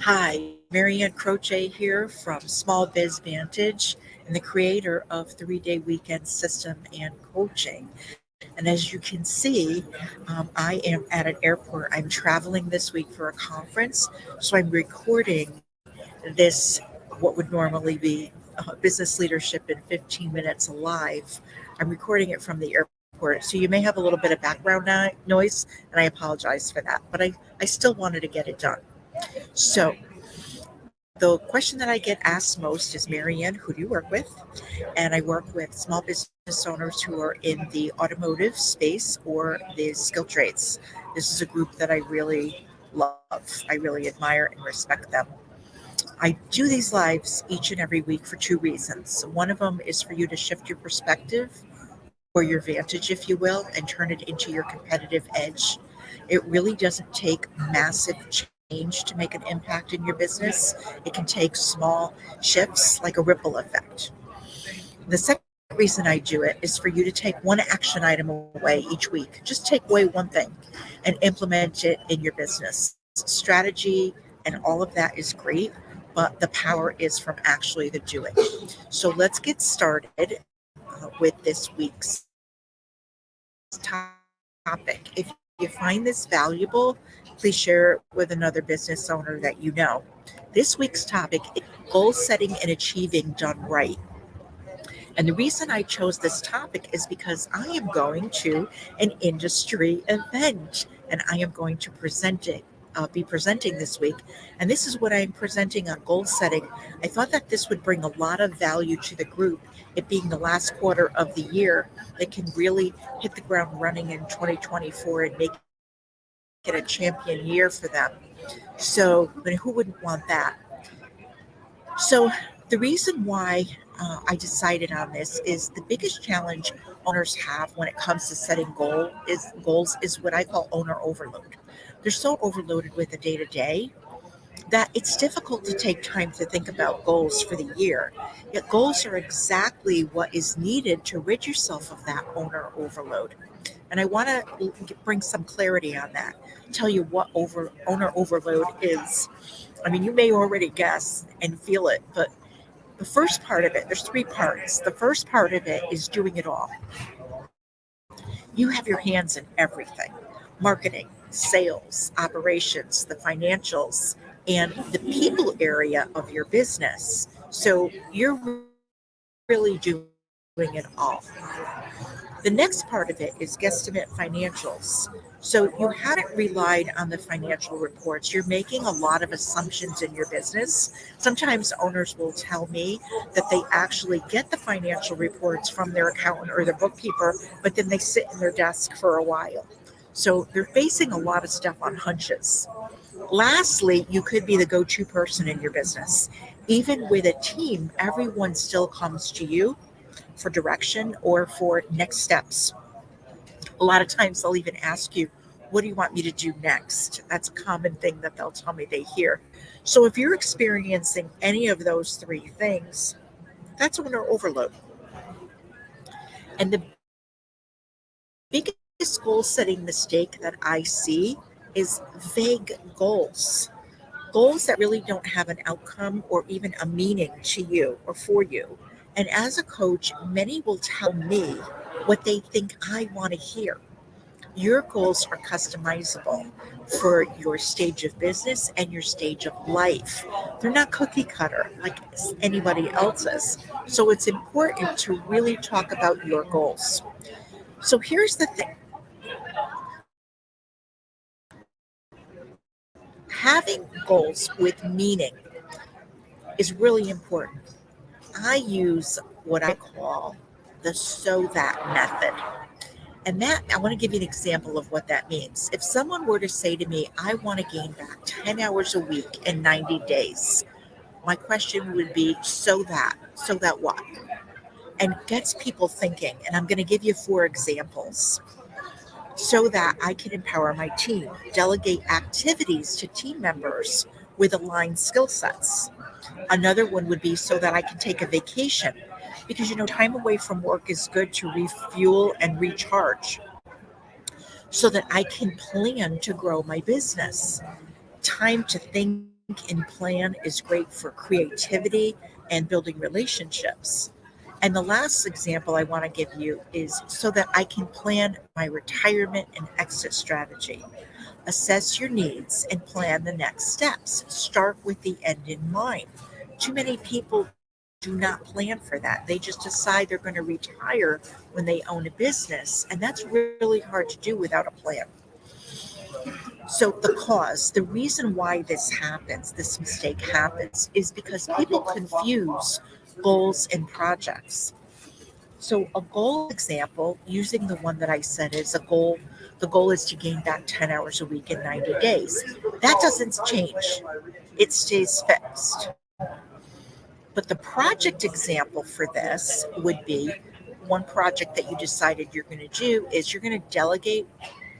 Hi, Marianne Croce here from Small Biz Vantage and the creator of 3 Day Weekend System and Coaching. And as you can see, I am at an airport. I'm traveling this week for a conference, so I'm recording this, what would normally be business leadership in 15 minutes live. I'm recording it from the airport, so you may have a little bit of background noise, and I apologize for that, but I still wanted to get it done. So, the question that I get asked most is, Marianne, who do you work with? And I work with small business owners who are in the automotive space or the skilled trades. This is a group that I really love. I really admire and respect them. I do these lives each and every week for two reasons. One of them is for you to shift your perspective or your vantage, if you will, and turn it into your competitive edge. It really doesn't take massive change to make an impact in your business. It can take small shifts like a ripple effect. The second reason I do it is for you to take one action item away each week. Just take away one thing and implement it in your business. Strategy and all of that is great, but the power is from actually the doing. So let's get started with this week's topic. If you find this valuable, please share it with another business owner that you know. This week's topic is goal setting and achieving done right. And the reason I chose this topic is because I am going to an industry event and I am going to be presenting this week. And this is what I'm presenting on goal setting. I thought that this would bring a lot of value to the group, it being the last quarter of the year, that can really hit the ground running in 2024 and make it a champion year for them. So, I mean, who wouldn't want that? So, the reason why I decided on this is the biggest challenge owners have when it comes to setting goals is what I call owner overload. They're so overloaded with the day to day that it's difficult to take time to think about goals for the year. Yet goals are exactly what is needed to rid yourself of that owner overload. And I want to bring some clarity on that. Tell you what owner overload is. I mean, you may already guess and feel it, but the first part of it, there's three parts. The first part of it is doing it all. You have your hands in everything: marketing, sales, operations, the financials, and the people area of your business. So you're really doing it all. The next part of it is guesstimate financials. So you haven't relied on the financial reports. You're making a lot of assumptions in your business. Sometimes owners will tell me that they actually get the financial reports from their accountant or their bookkeeper, but then they sit in their desk for a while. So they're basing a lot of stuff on hunches. Lastly, you could be the go to person in your business. Even with a team, everyone still comes to you for direction or for next steps. A lot of times they'll even ask you, what do you want me to do next? That's a common thing that they'll tell me they hear. So if you're experiencing any of those three things, that's owner overload. And the biggest goal setting mistake that I see is vague goals. Goals that really don't have an outcome or even a meaning to you or for you. And as a coach, many will tell me what they think I want to hear. Your goals are customizable for your stage of business and your stage of life. They're not cookie cutter like anybody else's. So it's important to really talk about your goals. So here's the thing: having goals with meaning is really important. I use what I call the so that method. And that, I want to give you an example of what that means. If someone were to say to me, I want to gain back 10 hours a week in 90 days, my question would be, so that what? And gets people thinking. And I'm going to give you four examples. So that I can empower my team, delegate activities to team members with aligned skill sets. Another one would be so that I can take a vacation, because time away from work is good to refuel and recharge, so that I can plan to grow my business. Time to think and plan is great for creativity and building relationships. And the last example I want to give you is so that I can plan my retirement and exit strategy. Assess your needs and plan the next steps. Start with the end in mind. Too many people do not plan for that. They just decide they're going to retire when they own a business, and that's really hard to do without a plan. So, the reason why this mistake happens, is because people confuse goals and projects. So, a goal example, using the one that I said is a goal, the goal is to gain back 10 hours a week in 90 days. That doesn't change, it stays fixed. But the project example for this would be one project that you decided you're going to do is you're going to delegate,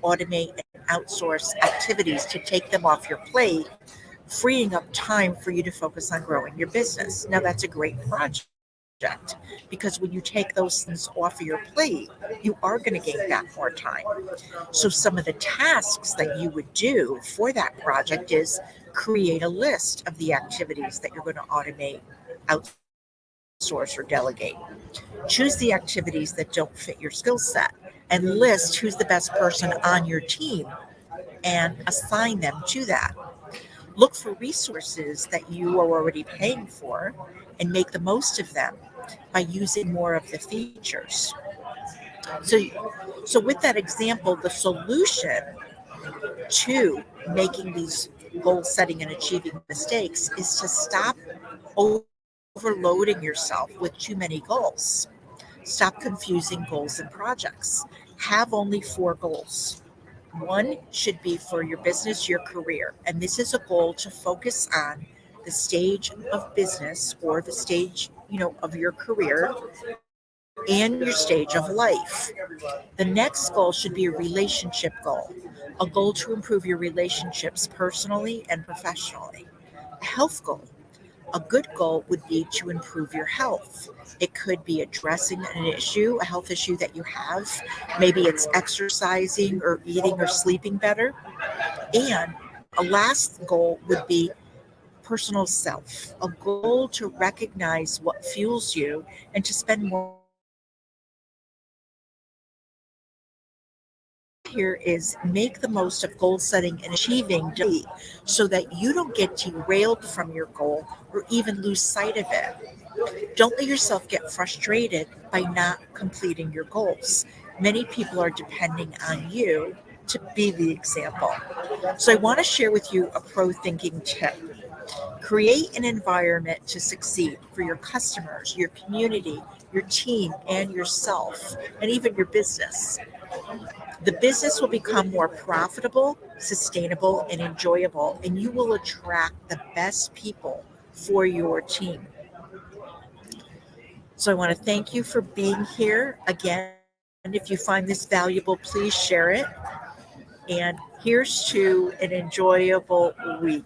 automate, and outsource activities to take them off your plate, freeing up time for you to focus on growing your business. Now, that's a great project because when you take those things off of your plate, you are going to gain back more time. So, some of the tasks that you would do for that project is create a list of the activities that you're going to automate, outsource, or delegate. Choose the activities that don't fit your skill set and list who's the best person on your team and assign them to that. Look for resources that you are already paying for and make the most of them by using more of the features. So, so with that example, the solution to making these goal setting and achieving mistakes is to stop overloading yourself with too many goals. Stop confusing goals and projects. Have only 4 goals. One should be for your business, your career. And this is a goal to focus on the stage of business or the stage, of your career and your stage of life. The next goal should be a relationship goal, a goal to improve your relationships personally and professionally. A health goal. A good goal would be to improve your health. It could be addressing an issue, a health issue that you have. Maybe it's exercising or eating or sleeping better. And a last goal would be personal self, a goal to recognize what fuels you and to spend more here is make the most of goal setting and achieving daily so that you don't get derailed from your goal or even lose sight of it. Don't let yourself get frustrated by not completing your goals. Many people are depending on you to be the example. So I want to share with you a pro thinking tip. Create an environment to succeed for your customers, your community, your team, and yourself, and even your business. The business will become more profitable, sustainable, and enjoyable, and you will attract the best people for your team. So I want to thank you for being here. Again, if you find this valuable, please share it. And here's to an enjoyable week.